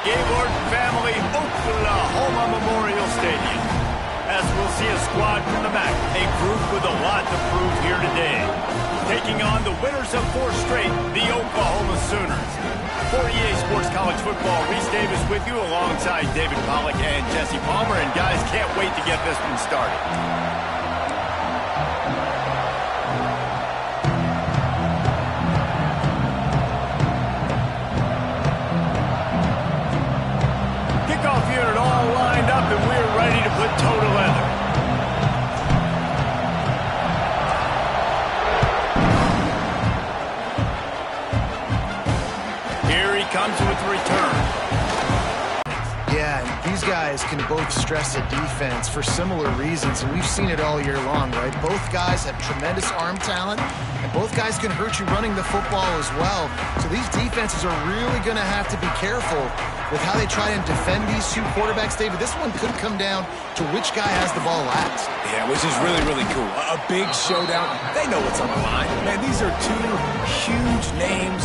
Gaylord family, Oklahoma Memorial Stadium. As we'll see a squad from the back, a group with a lot to prove here today. Taking on the winners of 4 straight, the Oklahoma Sooners. For EA Sports College Football, Reese Davis with you alongside David Pollack and Jesse Palmer. And guys, can't wait to get this one started. Kickoff unit all lined up, and we're ready to put toe to leather. Here he comes with the return. Yeah, and these guys can both stress a defense for similar reasons, and we've seen it all year long, right? Both guys have tremendous arm talent, and both guys can hurt you running the football as well. So these defenses are really going to have to be careful with how they try and defend these two quarterbacks. David, this one could come down to which guy has the ball last. Yeah, which is really, really cool. A big showdown. They know what's on the line. Man, these are two huge names,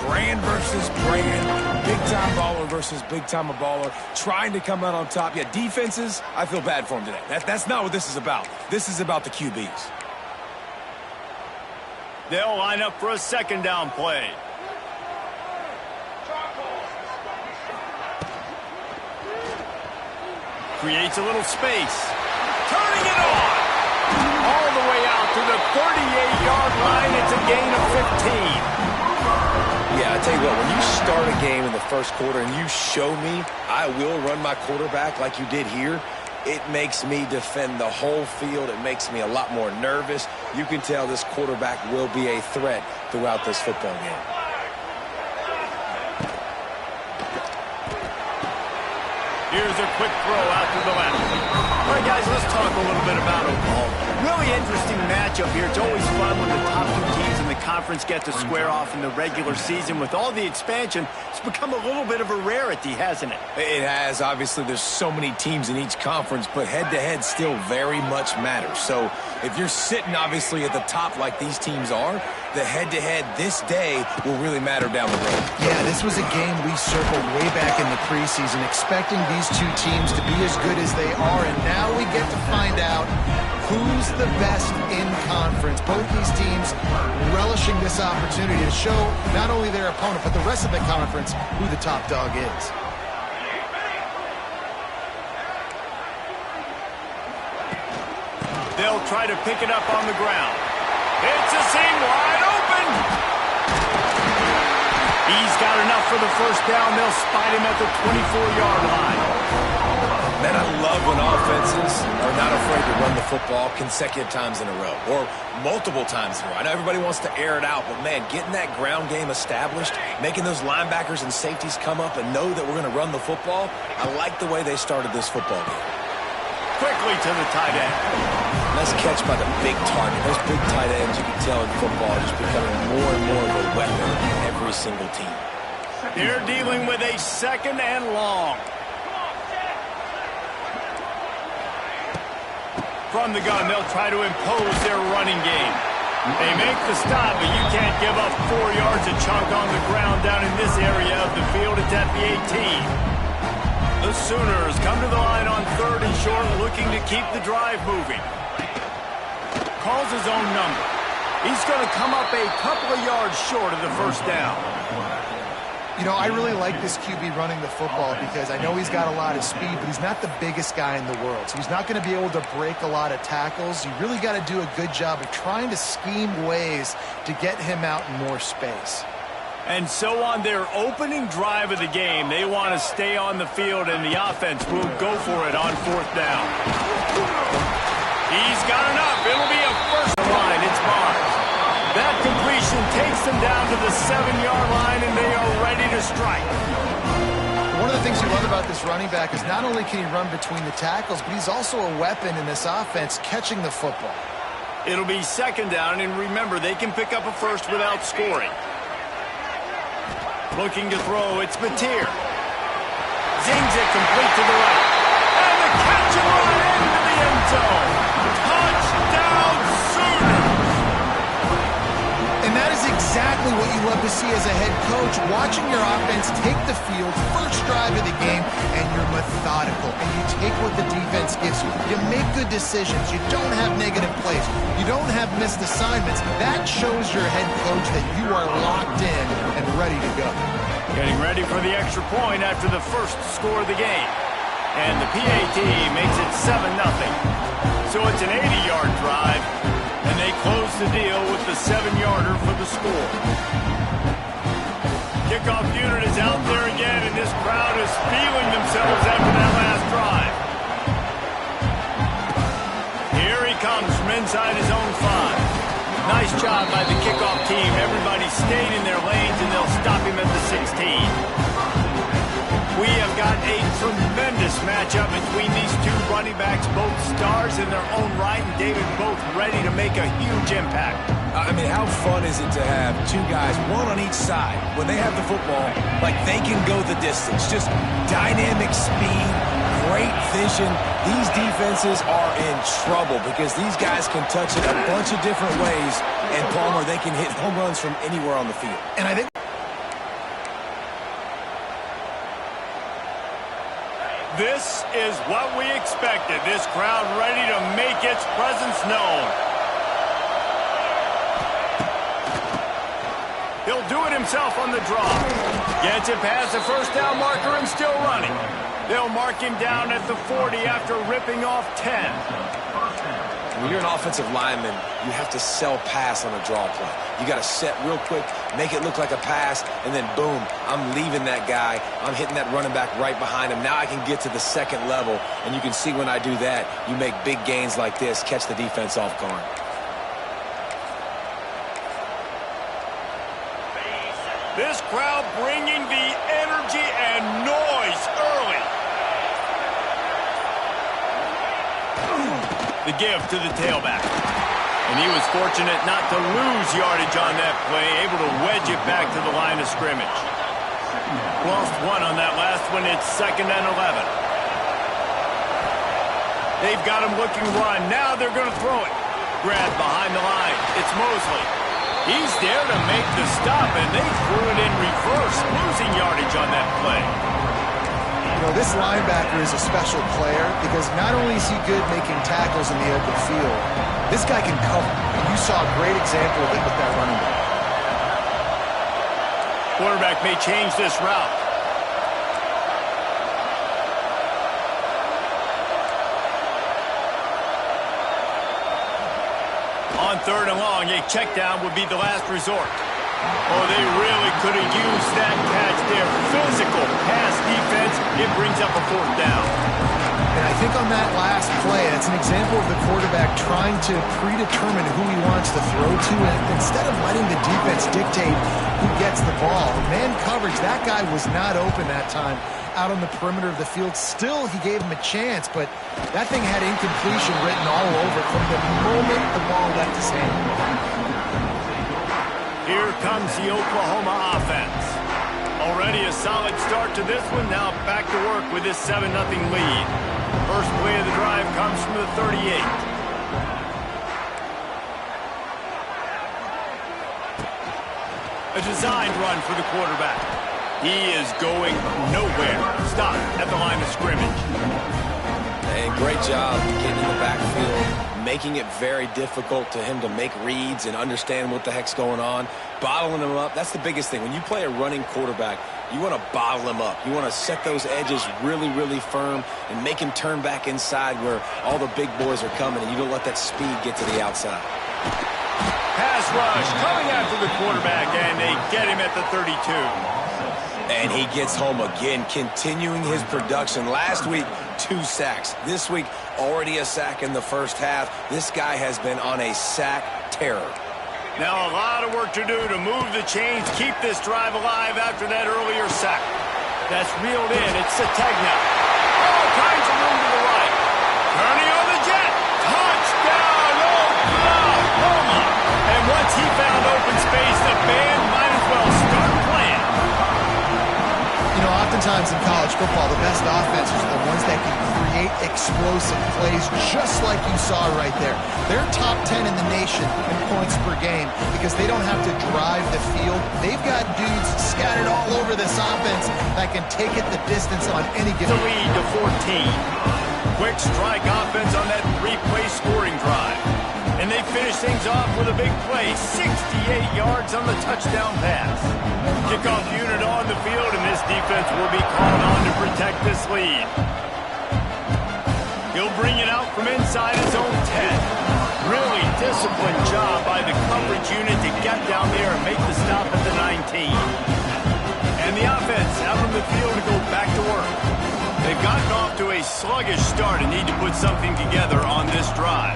brand versus brand, big-time baller versus big-time baller, trying to come out on top. Yeah, defenses, I feel bad for them today. That's not what this is about. This is about the QBs. They'll line up for a second down play. Creates a little space. Turning it on. All the way out to the 38-yard line. It's a gain of 15. Yeah, I tell you what, when you start a game in the first quarter and you show me I will run my quarterback like you did here, it makes me defend the whole field. It makes me a lot more nervous. You can tell this quarterback will be a threat throughout this football game. Here's a quick throw out to the left. All right, guys, let's talk a little bit about Oklahoma. Really interesting matchup here. It's always fun when the top 2 teams in the conference get to square off in the regular season. With all the expansion, it's become a little bit of a rarity, hasn't it? It has. Obviously, there's so many teams in each conference, but head-to-head still very much matters. So if you're sitting, obviously, at the top like these teams are, the head-to-head this day will really matter down the road. Yeah, this was a game we circled way back in the preseason, expecting these two teams to be as good as they are, and now we get to find out who's the best in conference. Both these teams relishing this opportunity to show not only their opponent, but the rest of the conference who the top dog is. They'll try to pick it up on the ground. It's a seam wide open. He's got enough for the first down. They'll spot him at the 24-yard line. Man, I love when offenses are not afraid to run the football consecutive times in a row or multiple times in a row. I know everybody wants to air it out, but, man, getting that ground game established, making those linebackers and safeties come up and know that we're going to run the football, I like the way they started this football game. Quickly to the tight end. Nice catch by the big target. Those big tight ends, you can tell in football, are just becoming more and more of a weapon in every single team. They're dealing with a second and long. From the gun, they'll try to impose their running game. They make the stop, but you can't give up 4 yards a chunk on the ground down in this area of the field. It's at the 18. The Sooners come to the line on 3rd and short, looking to keep the drive moving. Calls his own number. He's going to come up a couple of yards short of the first down. I really like this QB running the football because I know he's got a lot of speed, but he's not the biggest guy in the world. So he's not going to be able to break a lot of tackles. You really got to do a good job of trying to scheme ways to get him out in more space. And so on their opening drive of the game, they want to stay on the field, and the offense will go for it on 4th down. He's got enough. It'll be a first line. It's Barnes. That completion takes them down to the 7-yard line, and they are ready to strike. One of the things you love about this running back is not only can he run between the tackles, but he's also a weapon in this offense catching the football. It'll be 2nd down, and remember, they can pick up a first without scoring. Looking to throw, it's Mateer. Zings it complete to the right. And the catch and run into the end zone. Touchdown, Sooners! And that is exactly what you love to to see as a head coach, watching your offense take the field, first drive of the game, and you're methodical, and you take what the defense gives you. You make good decisions. You don't have negative plays. You don't have missed assignments. That shows your head coach that you are locked in and ready to go. Getting ready for the extra point after the first score of the game. And the PAT makes it 7-0. So it's an 80-yard drive, and they close the deal with the 7-yarder for the score. Kickoff unit is out there again, and this crowd is feeling themselves after that last drive. Here he comes from inside his own 5. Nice job by the kickoff team. Everybody stayed in their lanes, and they'll stop him at the 16. We have got a tremendous matchup between these two running backs, both stars in their own right, and David, both ready to make a huge impact. I mean, how fun is it to have two guys, one on each side, when they have the football, like they can go the distance. Just dynamic speed, great vision. These defenses are in trouble because these guys can touch it a bunch of different ways, and Palmer, they can hit home runs from anywhere on the field. And I think this is what we expected. This crowd ready to make its presence known. He'll do it himself on the draw. Gets it past the first down marker and still running. They'll mark him down at the 40 after ripping off 10. When you're an offensive lineman, you have to sell pass on a draw play. You got to set real quick, make it look like a pass, and then boom, I'm leaving that guy. I'm hitting that running back right behind him. Now I can get to the second level, and you can see when I do that, you make big gains like this, catch the defense off guard. This crowd bringing the energy and noise early. The give to the tailback. And he was fortunate not to lose yardage on that play, able to wedge it back to the line of scrimmage. Lost one on that last one. It's 2nd and 11. They've got him looking run. Now they're going to throw it. Grab behind the line. It's Mosley. He's there to make the stop, and they threw it in reverse, losing yardage on that play. You know, this linebacker is a special player because not only is he good making tackles in the open field, this guy can cover. And you saw a great example of it with that running back. Quarterback may change this route. On 3rd and long, a check down would be the last resort. Oh, they really could have used that catch there. Physical pass defense. It brings up a 4th down. And I think on that last play, that's an example of the quarterback trying to predetermine who he wants to throw to, and instead of letting the defense dictate who gets the ball. Man coverage, that guy was not open that time out on the perimeter of the field. Still, he gave him a chance, but that thing had incompletion written all over from the moment the ball left his hand. Here comes the Oklahoma offense. Already a solid start to this one. Now back to work with this 7-0 lead. First play of the drive comes from the 38. A designed run for the quarterback. He is going nowhere. Stop at the line of scrimmage. Hey, great job getting in the backfield, making it very difficult to him to make reads and understand what the heck's going on. Bottling him up, that's the biggest thing. When you play a running quarterback, you want to bottle him up. You want to set those edges really, really firm and make him turn back inside where all the big boys are coming, and you don't let that speed get to the outside. Pass rush coming after the quarterback, and they get him at the 32. And he gets home again, continuing his production. Last week, 2 sacks. This week, already a sack in the first half. This guy has been on a sack terror. Now a lot of work to do to move the chains, keep this drive alive after that earlier sack. That's reeled in. It's Sategna. All kinds of room to the right. Turning on the jet. Touchdown, Oklahoma. And once he found open space, the band might as well start playing. You know, oftentimes in college football, the best offenses are the ones that can create explosive plays just like you saw right there. They're top 10 in the nation in points per game because they don't have to drive the field. They've got dudes scattered all over this offense that can take it the distance on any given. The lead to 14. Quick strike offense on that three-play scoring drive. And they finish things off with a big play, 68 yards on the touchdown pass. Kickoff unit on the field, and this defense will be called on to protect this lead. He'll bring it out from inside his own 10. Really disciplined job by the coverage unit to get down there and make the stop at the 19. And the offense out on the field to go back to work. They've gotten off to a sluggish start and need to put something together on this drive.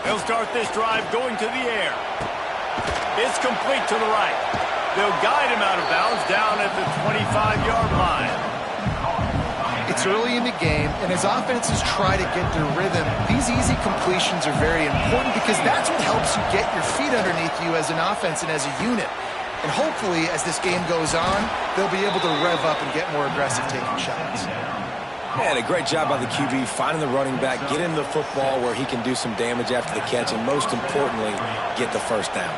They'll start this drive going to the air. It's complete to the right. They'll guide him out of bounds down at the 25-yard line. It's early in the game, and as offenses try to get their rhythm, these easy completions are very important because that's what helps you get your feet underneath you as an offense and as a unit. And hopefully, as this game goes on, they'll be able to rev up and get more aggressive taking shots. And a great job by the QB finding the running back, getting the football where he can do some damage after the catch, and most importantly, get the first down.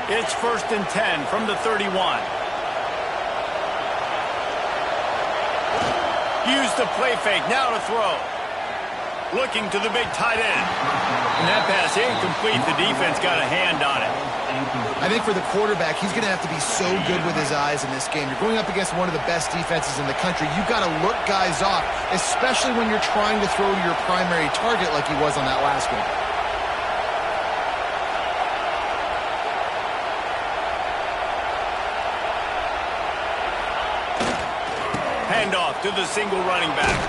It's 1st and 10 from the 31. Use the play fake, now to throw. Looking to the big tight end. And that pass incomplete. The defense got a hand on it. I think for the quarterback, he's going to have to be so good with his eyes in this game. You're going up against one of the best defenses in the country. You've got to look guys off, especially when you're trying to throw to your primary target like he was on that last one. Handoff to the single running back.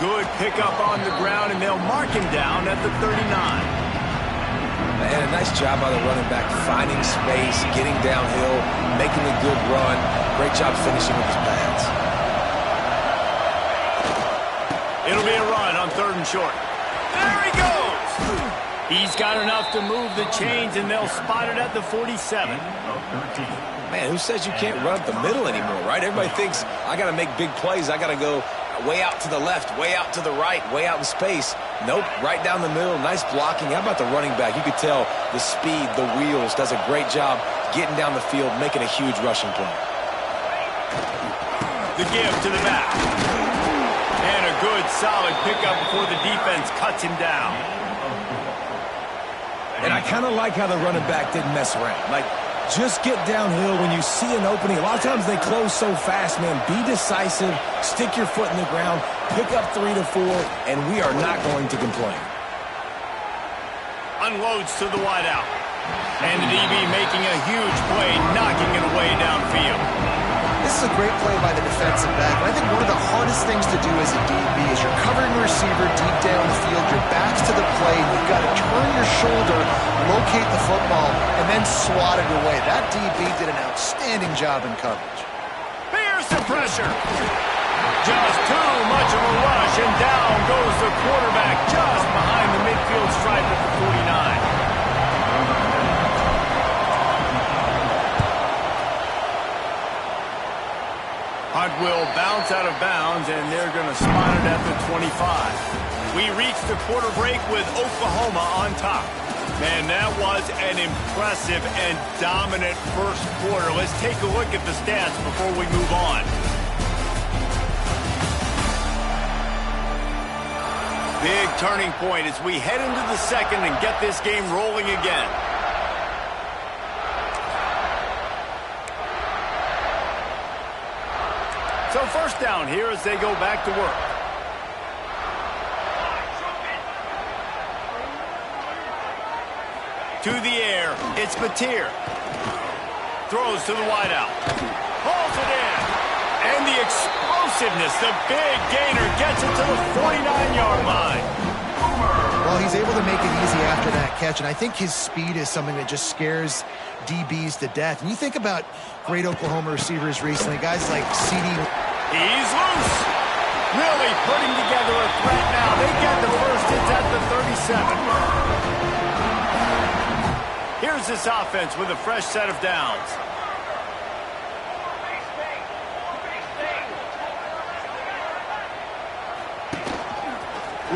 Good pickup on the ground, and they'll mark him down at the 39. And a nice job by the running back, finding space, getting downhill, making a good run. Great job finishing with his pads. It'll be a run on 3rd and short. There he goes! He's got enough to move the chains, and they'll spot it at the 47. Man, who says you can't run up the middle anymore, right? Everybody thinks, I got to make big plays. I got to go way out to the left, way out to the right, way out in space. Nope, right down the middle. Nice blocking. How about the running back? You could tell the speed, the wheels, does a great job getting down the field, making a huge rushing play. The give to the back. And a good, solid pickup before the defense cuts him down. And I kind of like how the running back didn't mess around. Like, just get downhill when you see an opening. A lot of times they close so fast, man. Be decisive, stick your foot in the ground, pick up 3 to 4, and we are not going to complain. Unloads to the wideout. And the DB making a huge play, knocking it away downfield. This is a great play by the defensive back. I think one of the hardest things to do as a DB is you're covering the receiver deep down the field, your back's to the play, and you've got to turn your shoulder, locate the football, and then swat it away. That DB did an outstanding job in coverage. Here's the pressure. Just too much of a rush, and down goes the quarterback just behind the midfield stripe at the 49. Hunt will bounce out of bounds, and they're going to spot it at the 25. We reach the quarter break with Oklahoma on top. Man, that was an impressive and dominant first quarter. Let's take a look at the stats before we move on. Big turning point as we head into the second and get this game rolling again. So 1st down here as they go back to work. To the air, it's Batir. Throws to the wideout. Hauls it in. And the explosiveness, the big gainer gets it to the 49-yard line. Well, he's able to make it easy after that catch, and I think his speed is something that just scares DBs to death. And you think about great Oklahoma receivers recently, guys like C.D. He's loose. Really putting together a threat now. They get the first. It's at the 37. Here's this offense with a fresh set of downs.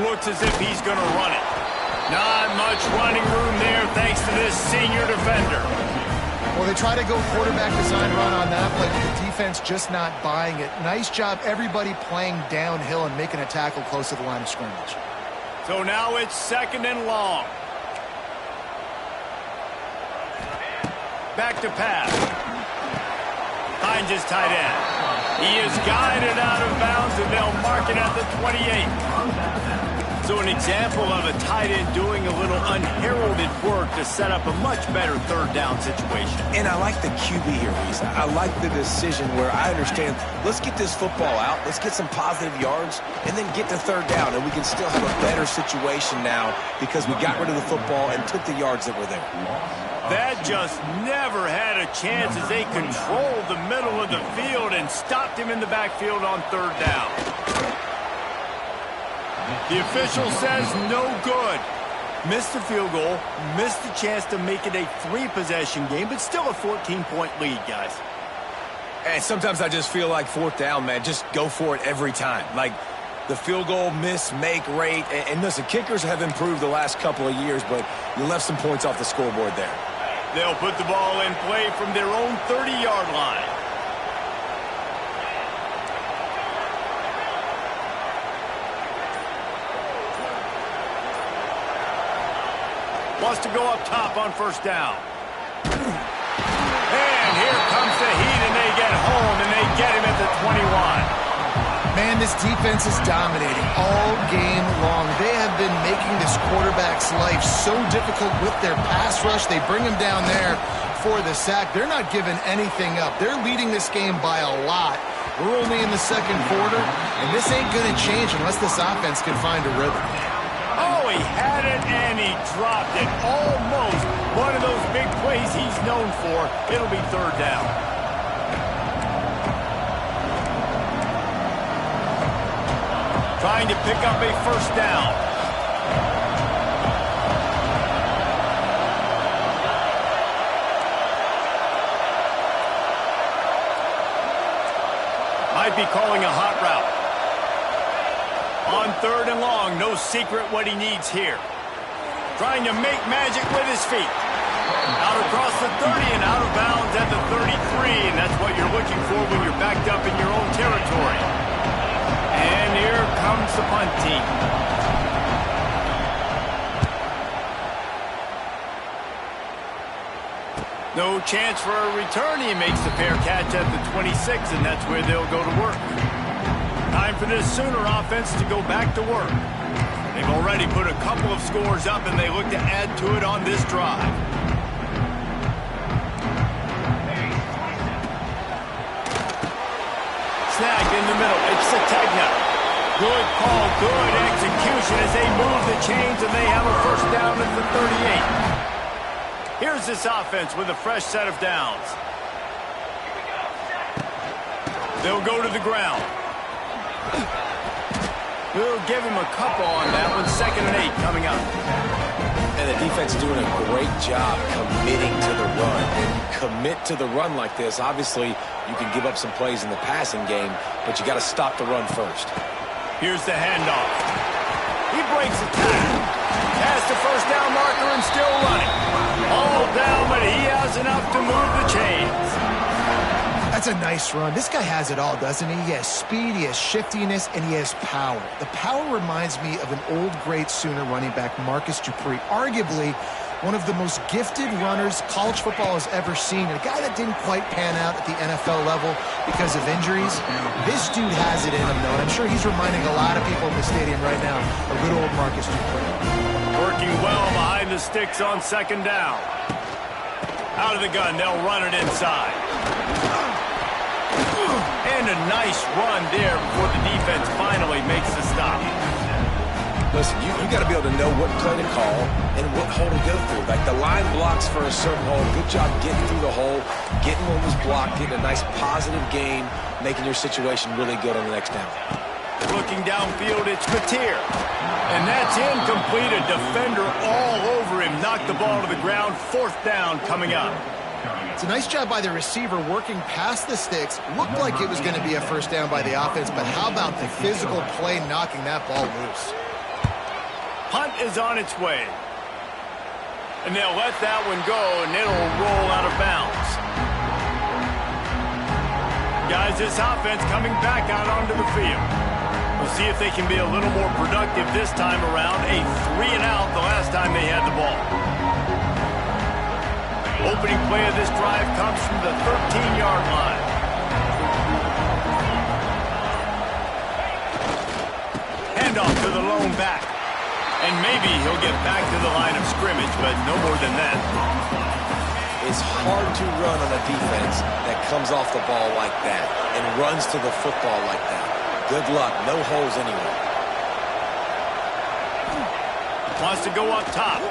Looks as if he's going to run it. Not much running room there thanks to this senior defender. Well, they try to go quarterback design run on that play, but the defense just not buying it. Nice job, everybody playing downhill and making a tackle close to the line of scrimmage. So now it's 2nd and long. Back to pass. Finds his tight end. He is guided out of bounds, and they'll mark it at the 28. So an example of a tight end doing a little unheralded work to set up a much better 3rd down situation. And I like the QB here, Reese. I like the decision where I understand, let's get this football out, let's get some positive yards, and then get to 3rd down, and we can still have a better situation now because we got rid of the football and took the yards that were there. That just never had a chance as they controlled the middle of the field and stopped him in the backfield on 3rd down. The official says no good. Missed the field goal, missed the chance to make it a 3-possession game, but still a 14-point lead, guys. And sometimes I just feel like 4th down, man, just go for it every time. Like the field goal miss, make rate. And listen, kickers have improved the last couple of years, but you left some points off the scoreboard there. They'll put the ball in play from their own 30-yard line. Wants to go up top on 1st down. And here comes the heat, and they get home, and they get him at the 21. Man, this defense is dominating all game long. They have been making this quarterback's life so difficult with their pass rush. They bring him down there for the sack. They're not giving anything up. They're leading this game by a lot. We're only in the 2nd quarter, and this ain't going to change unless this offense can find a rhythm. Oh, he had it, and he dropped it. Almost one of those big plays he's known for. It'll be 3rd down. Trying to pick up a 1st down. Might be calling a hot route. On 3rd and long, no secret what he needs here. Trying to make magic with his feet. Out across the 30 and out of bounds at the 33, and that's what you're looking for when you're backed up in your own territory. And here comes the punt team. No chance for a return. He makes the fair catch at the 26, and that's where they'll go to work. Time for this Sooner offense to go back to work. They've already put a couple of scores up, and they look to add to it on this drive. Snagged in the middle. It's Sategna. Good call, good execution as they move the chains, and they have a 1st down at the 38. Here's this offense with a fresh set of downs. They'll go to the ground. We'll give him a couple on that one. 2nd and 8 coming up. And the defense is doing a great job committing to the run. And commit to the run like this, obviously you can give up some plays in the passing game, but you got to stop the run first. Here's the handoff. He breaks the tackle. Past the 1st down marker and still running. All down, but he has enough to move the chains. That's a nice run. This guy has it all, doesn't he? He has speed, he has shiftiness, and he has power. The power reminds me of an old great Sooner running back, Marcus Dupree. Arguably one of the most gifted runners college football has ever seen. A guy that didn't quite pan out at the NFL level because of injuries. This dude has it in him, though, and I'm sure he's reminding a lot of people in the stadium right now of good old Marcus Dupree. Working well behind the sticks on 2nd down. Out of the gun, they'll run it inside. And a nice run there before the defense finally makes the stop. Listen, you got to be able to know what play to call and what hole to go through. Like the line blocks for a certain hole. Good job getting through the hole, getting what was blocked, getting a nice positive gain, making your situation really good on the next down. Looking downfield, it's Mateer. And that's incomplete. A defender all over him. Knocked the ball to the ground. 4th down coming up. It's a nice job by the receiver working past the sticks. Looked like it was going to be a 1st down by the offense, but how about the physical play knocking that ball loose? Punt is on its way. And they'll let that one go, and it'll roll out of bounds. Guys, this offense coming back out onto the field. We'll see if they can be a little more productive this time around. A 3-and-out the last time they had the ball. Opening play of this drive comes from the 13-yard line. Handoff to the lone back. And maybe he'll get back to the line of scrimmage, but no more than that. It's hard to run on a defense that comes off the ball like that and runs to the football like that. Good luck. No holes anywhere. Wants to go up top.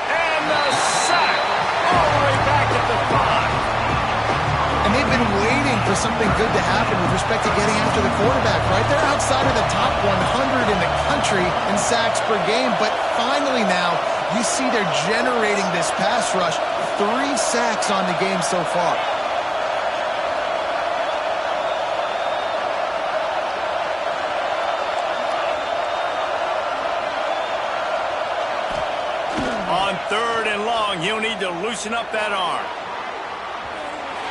And the sack all the way back at the 5. And they've been waiting for something good to happen with respect to getting after the quarterback, right? They're outside of the top 100 in the country in sacks per game, but finally now you see they're generating this pass rush. 3 sacks on the game so far. On 3rd and long, he'll need to loosen up that arm.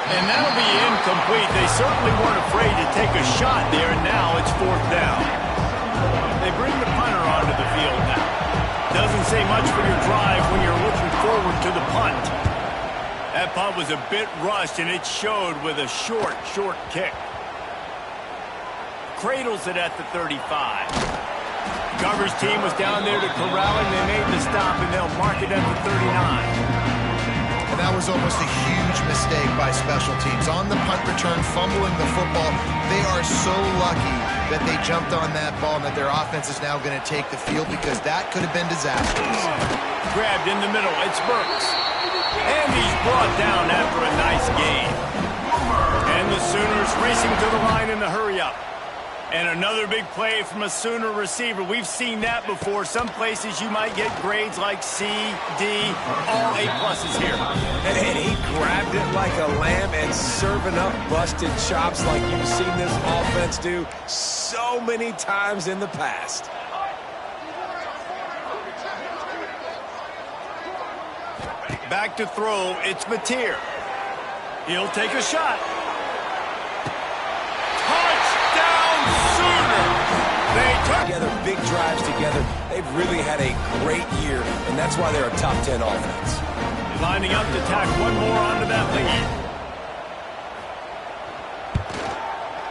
And that'll be incomplete. They certainly weren't afraid to take a shot there, and now it's 4th down. They bring the punter onto the field now. Doesn't say much for your drive when you're looking forward to the punt. That punt was a bit rushed, and it showed with a short kick. Cradles it at the 35. Coverage team was down there to corral him. They made the stop, and they'll mark it at the 39. And that was almost a huge mistake by special teams. On the punt return, fumbling the football, they are so lucky that they jumped on that ball and that their offense is now going to take the field because that could have been disastrous. Grabbed in the middle. It's Burks. And he's brought down after a nice gain. And the Sooners racing to the line in the hurry-up. And another big play from a Sooner receiver. We've seen that before. Some places you might get grades like C, D, all A+ here. And he grabbed it like a lamb and serving up busted chops like you've seen this offense do so many times in the past. Back to throw, it's Mateer. He'll take a shot. Together, big drives together. They've really had a great year, and that's why they're a top 10 offense. Lining up to tack one more onto that lead.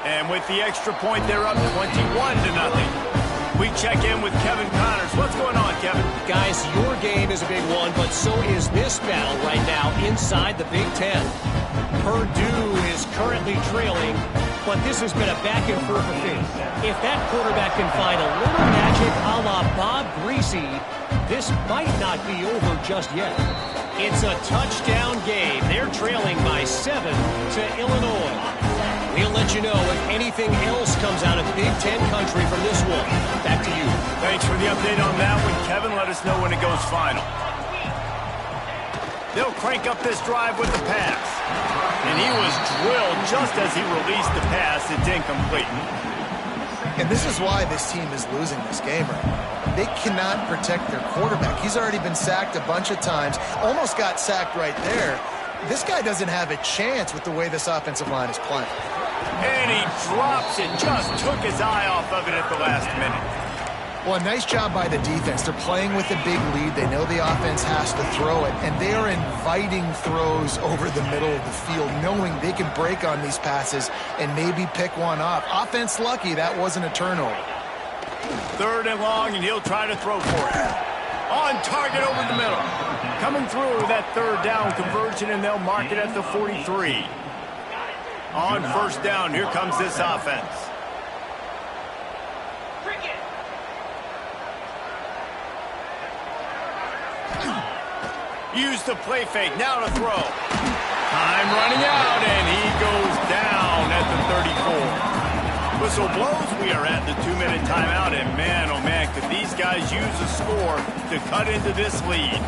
And with the extra point, they're up 21-0. We check in with Kevin Connors. What's going on, Kevin? Guys, your game is a big one, but so is this battle right now inside the Big Ten. Purdue is currently trailing, but this has been a back-and-forth affair. If that quarterback can find a little magic a la Bob Greasy, this might not be over just yet. It's a touchdown game. They're trailing by 7 to Illinois. We'll let you know if anything else comes out of Big Ten country from this one. Back to you. Thanks for the update on that one, Kevin. Let us know when it goes final. They'll crank up this drive with the pass. And he was drilled just as he released the pass. It's incomplete. And this is why this team is losing this game right now. They cannot protect their quarterback. He's already been sacked a bunch of times. Almost got sacked right there. This guy doesn't have a chance with the way this offensive line is playing. And he drops it. Just took his eye off of it at the last minute. Well, a nice job by the defense. They're playing with a big lead. They know the offense has to throw it, and they are inviting throws over the middle of the field, knowing they can break on these passes and maybe pick one off. Offense lucky that wasn't a turnover. 3rd and long, and he'll try to throw for it. On target over the middle. Coming through with that 3rd down conversion, and they'll mark it at the 43. On 1st down, here comes this offense. Use the play fake, now to throw. Time running out, and he goes down at the 34. Whistle blows. We are at the 2-minute timeout, and man, oh man, could these guys use a score to cut into this lead.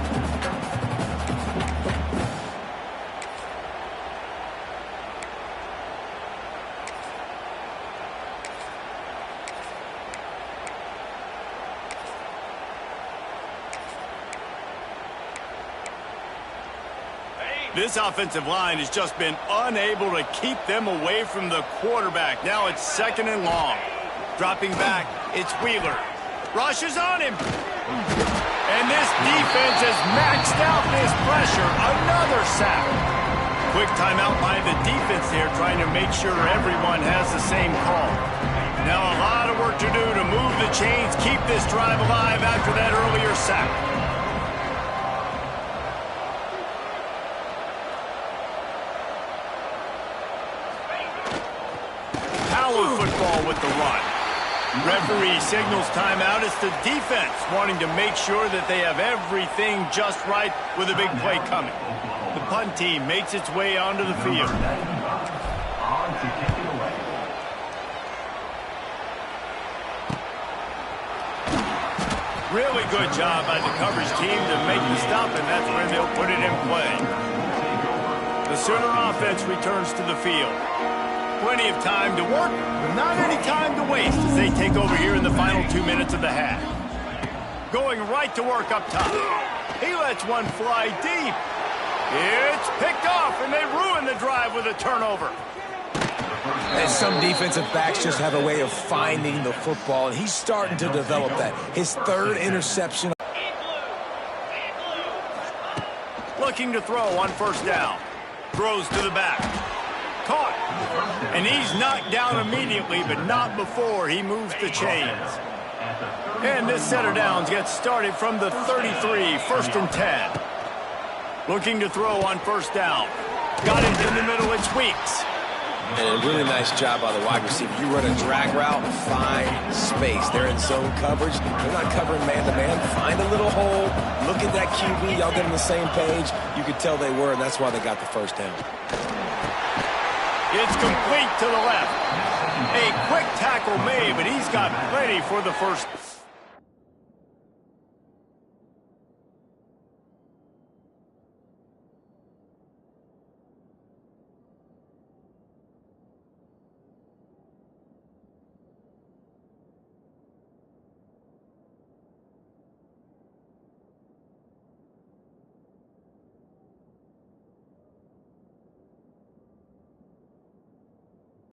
This offensive line has just been unable to keep them away from the quarterback. Now it's 2nd and long. Dropping back, it's Wheeler. Rushes on him. And this defense has maxed out this pressure. Another sack. Quick timeout by the defense there, trying to make sure everyone has the same call. Now a lot of work to do to move the chains, keep this drive alive after that earlier sack. Football with the run. Referee signals timeout. It's the defense wanting to make sure that they have everything just right with a big play coming. The punt team makes its way onto the field. Really good job by the coverage team to make the stop, and that's where they'll put it in play. The Sooner offense returns to the field. Plenty of time to work, but not any time to waste as they take over here in the final 2 minutes of the half. Going right to work up top. He lets one fly deep. It's picked off, and they ruin the drive with a turnover. And some defensive backs just have a way of finding the football, and he's starting to develop that. His 3rd interception. Looking to throw on 1st down. Throws to the back. Caught. And he's knocked down immediately, but not before he moves the chains. And this set of downs gets started from the 33, 1st and 10. Looking to throw on 1st down. Got it in the middle, it's Weeks. And a really nice job by the wide receiver. You run a drag route, find space. They're in zone coverage. They're not covering man-to-man. Find a little hole. Look at that QB. Y'all get on the same page. You could tell they were, and that's why they got the 1st down. It's complete to the left. A quick tackle made, but he's got plenty for the 1st.